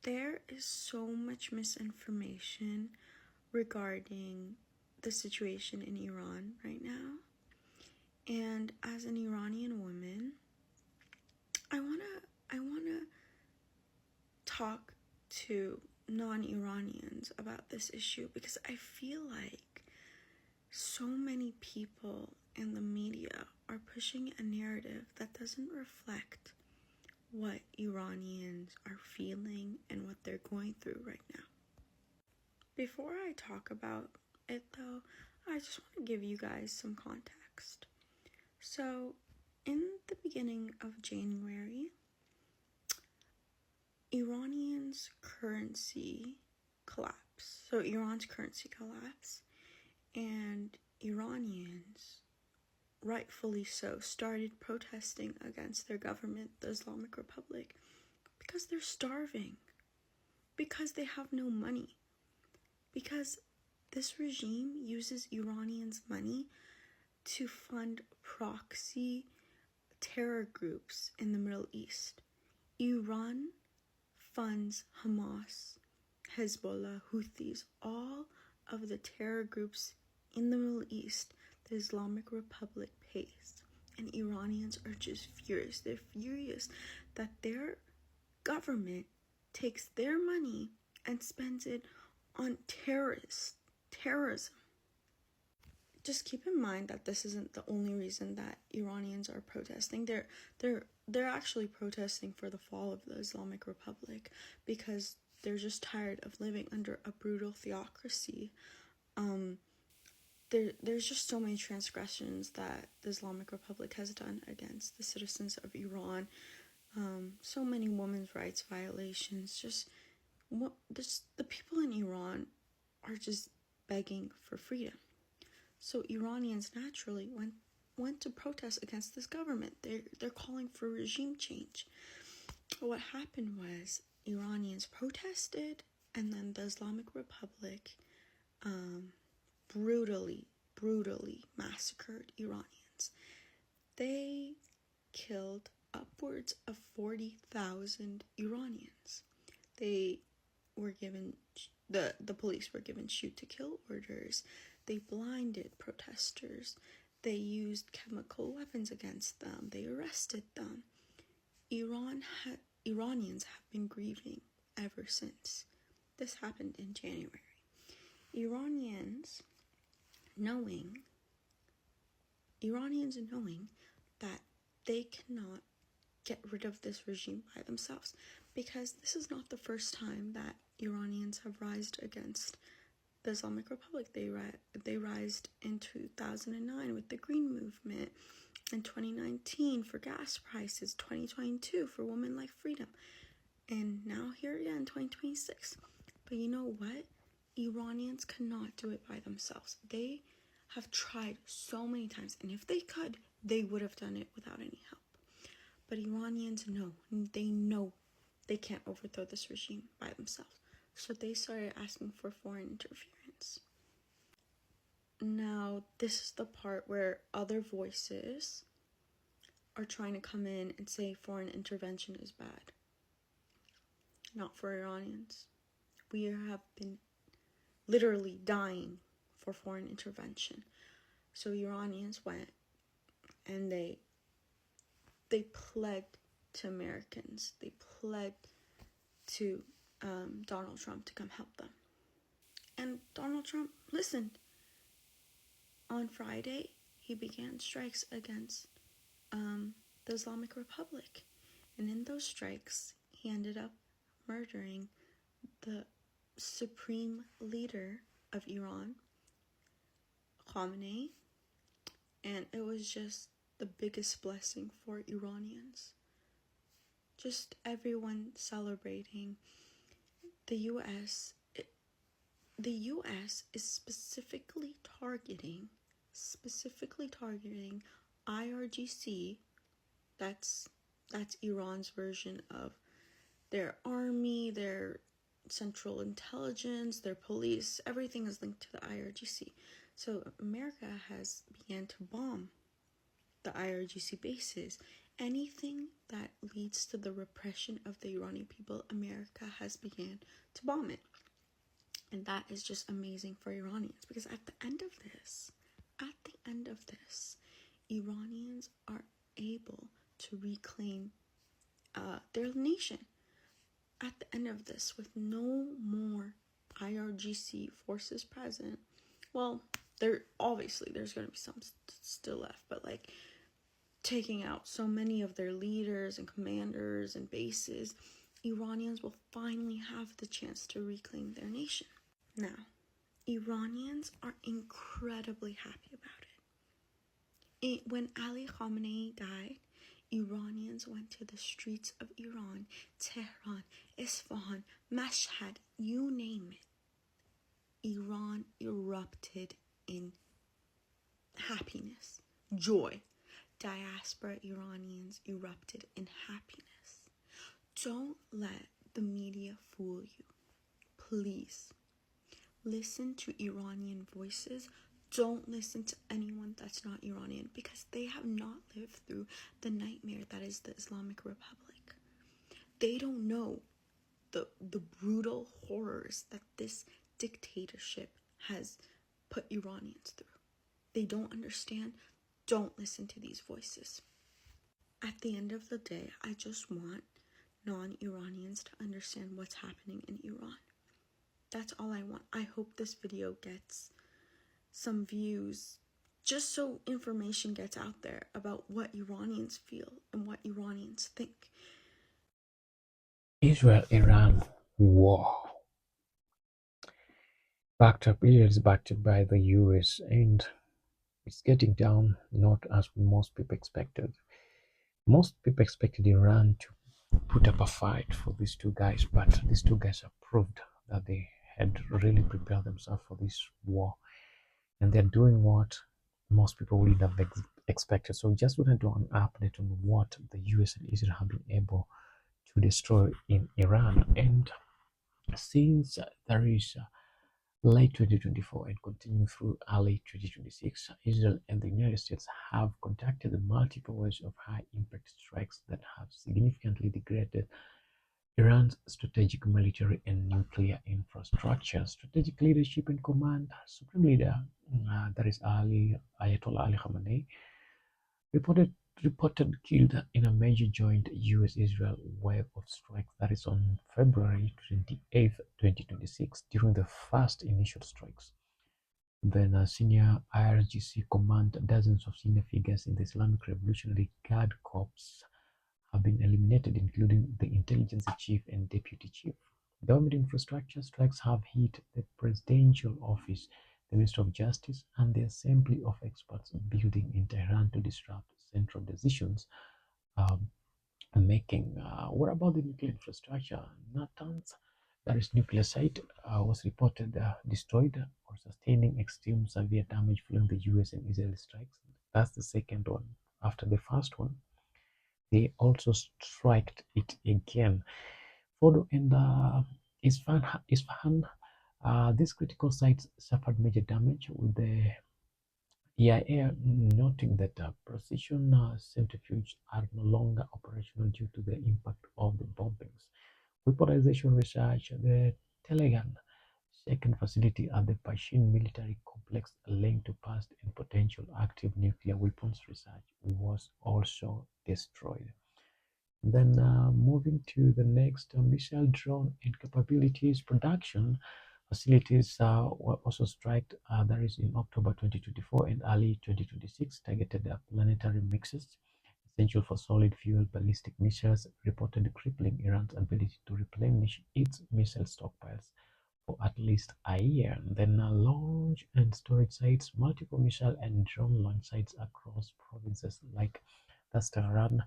There is so much misinformation regarding the situation in Iran right now. And as an Iranian woman, I wanna talk to non-Iranians about this issue, because I feel like so many people in the media are pushing a narrative that doesn't reflect what Iranians are feeling and what they're going through right now. Before I talk about it though, I just want to give you guys some context. So, in the beginning of January, Iran's currency collapsed. So Iran's currency collapsed, and Iranians, rightfully so, started protesting against their government, the Islamic Republic, because they're starving, because they have no money, because this regime uses Iranians' money to fund proxy terror groups in the Middle East. Iran funds Hamas, Hezbollah, Houthis, all of the terror groups in the Middle East the Islamic Republic pays. And Iranians are just furious. They're furious that their government takes their money and spends it on terrorism. Just keep in mind that this isn't the only reason that Iranians are protesting. They're actually protesting for the fall of the Islamic Republic, because they're just tired of living under a brutal theocracy. There's just so many transgressions that the Islamic Republic has done against the citizens of Iran. So many women's rights violations. The people in Iran are just begging for freedom. So Iranians naturally went to protest against this government. They're calling for regime change. What happened was Iranians protested, and then the Islamic Republic brutally massacred Iranians. They killed upwards of 40,000 Iranians. They were given the police were given shoot to kill orders. They blinded protesters. They used chemical weapons against them. They arrested them. Iranians have been grieving ever since. This happened in January. Iranians knowing that they cannot get rid of this regime by themselves, because this is not the first time that Iranians have rised against the Islamic Republic. They rised in 2009 with the Green Movement, in 2019 for gas prices, 2022 for women like freedom, and now here again 2026. But you know what? Iranians cannot do it by themselves. They have tried so many times, and if they could, they would have done it without any help. But Iranians know they can't overthrow this regime by themselves. So they started asking for foreign interference. Now, this is the part where other voices are trying to come in and say foreign intervention is bad. Not for Iranians. We have been literally dying for foreign intervention. So Iranians went and they pled to Americans. They pled to Donald Trump to come help them. And Donald Trump listened. On Friday, he began strikes against the Islamic Republic. And in those strikes, he ended up murdering the supreme leader of Iran, Khamenei. And it was just the biggest blessing for Iranians. Just everyone celebrating. The U.S. is specifically targeting IRGC. That's Iran's version of their army, their central intelligence, their police. Everything is linked to the IRGC. So America has began to bomb the IRGC bases, anything that leads to the repression of the Iranian people, America has began to bomb it. And that is just amazing for Iranians, because at the end of this, Iranians are able to reclaim their nation. At the end of this, with no more IRGC forces present, well, there's going to be some still left, but like taking out so many of their leaders and commanders and bases, Iranians will finally have the chance to reclaim their nation. Now, Iranians are incredibly happy about it. When Ali Khamenei died, Iranians went to the streets of Iran, Tehran, Isfahan, Mashhad, you name it. Iran erupted in happiness, joy. Diaspora Iranians erupted in happiness. Don't let the media fool you. Please. Listen to Iranian voices. Don't listen to anyone that's not Iranian, because they have not lived through the nightmare that is the Islamic Republic. They don't know the brutal horrors that this dictatorship has put Iranians through. They don't understand. Don't listen to these voices. At the end of the day, I just want non-Iranians to understand what's happening in Iran. That's all I want. I hope this video gets some views, just so information gets out there about what Iranians feel and what Iranians think. Israel-Iran war. It is backed by the US, and it's getting down not as most people expected. Most people expected Iran to put up a fight for these two guys, but these two guys have proved that they had really prepared themselves for this war, and they're doing what most people wouldn't have expected. So we just want to do an update on what the US and Israel have been able to destroy in Iran. And since there is late 2024 and continuing through early 2026, Israel and the United States have conducted multiple waves of high-impact strikes that have significantly degraded Iran's strategic military and nuclear infrastructure. Strategic leadership and command, Supreme Leader, that is Ayatollah Ali Khamenei, reported killed in a major joint US-Israel wave of strikes that is on February 28, 2026. During the first initial strikes, then senior IRGC command, dozens of senior figures in the Islamic Revolutionary Guard Corps have been eliminated, including the intelligence chief and deputy chief. Government infrastructure strikes have hit the presidential office, the Ministry of Justice, and the Assembly of Experts building in Tehran to disrupt central decisions making. What about the nuclear infrastructure? Natanz, that is nuclear site, was reported destroyed or sustaining extreme severe damage following the US and Israel strikes. That's the second one. After the first one, they also striked it again. Fordo and Isfahan, these critical sites suffered major damage, with the EIA noting that precision centrifuges are no longer operational due to the impact of the bombings. Weaponization research, the Telegan second facility at the Pashin military complex linked to past and potential active nuclear weapons research, was also destroyed. Then moving to the next, missile drone and capabilities production facilities were also struck. That is in October 2024 and early 2026, targeted planetary mixes essential for solid fuel ballistic missiles, reported crippling Iran's ability to replenish its missile stockpiles for at least a year. Then launch and storage sites, multiple missile and drone launch sites across provinces like Tehran,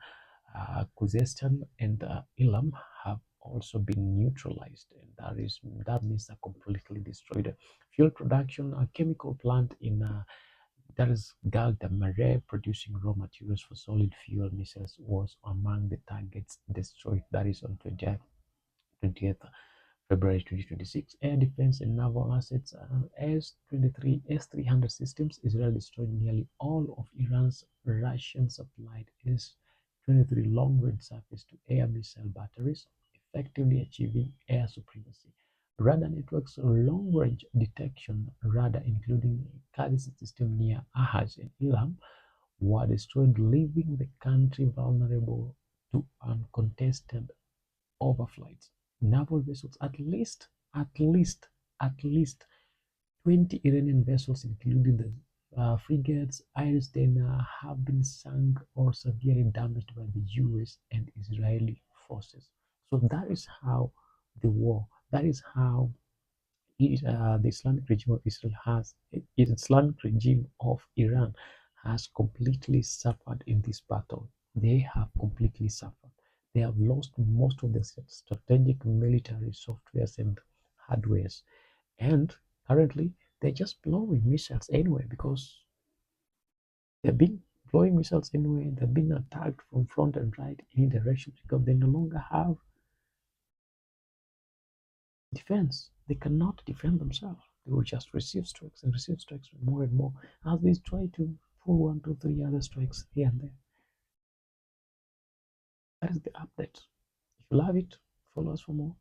Khuzestan, and Ilam have also been neutralized, and that means they're completely destroyed. Fuel production, a chemical plant in that is Galda producing raw materials for solid fuel missiles, was among the targets destroyed. That is on 20th February 2026. Air defense and naval assets, S-23, S-300 systems. Israel destroyed nearly all of Iran's Russian supplied 23 long-range surface-to-air missile batteries, effectively achieving air supremacy. Radar networks long-range detection radar, including Kadis system near Ahaj and Ilam, were destroyed, leaving the country vulnerable to uncontested overflights. Naval vessels, at least 20 Iranian vessels, including the frigates Iris Dana, have been sunk or severely damaged by the US and Israeli forces. So that is how the war, that is how the Islamic regime of Israel has, Islamic regime of Iran has completely suffered in this battle. They have completely suffered. They have lost most of the strategic military softwares and hardwares, and currently they're just blowing missiles anyway because they've been blowing missiles anyway. They've been attacked from front and right any direction because they no longer have defense. They cannot defend themselves. They will just receive strikes more and more as they try to pull one, two, three other strikes here and there. That is the update. If you love it, follow us for more.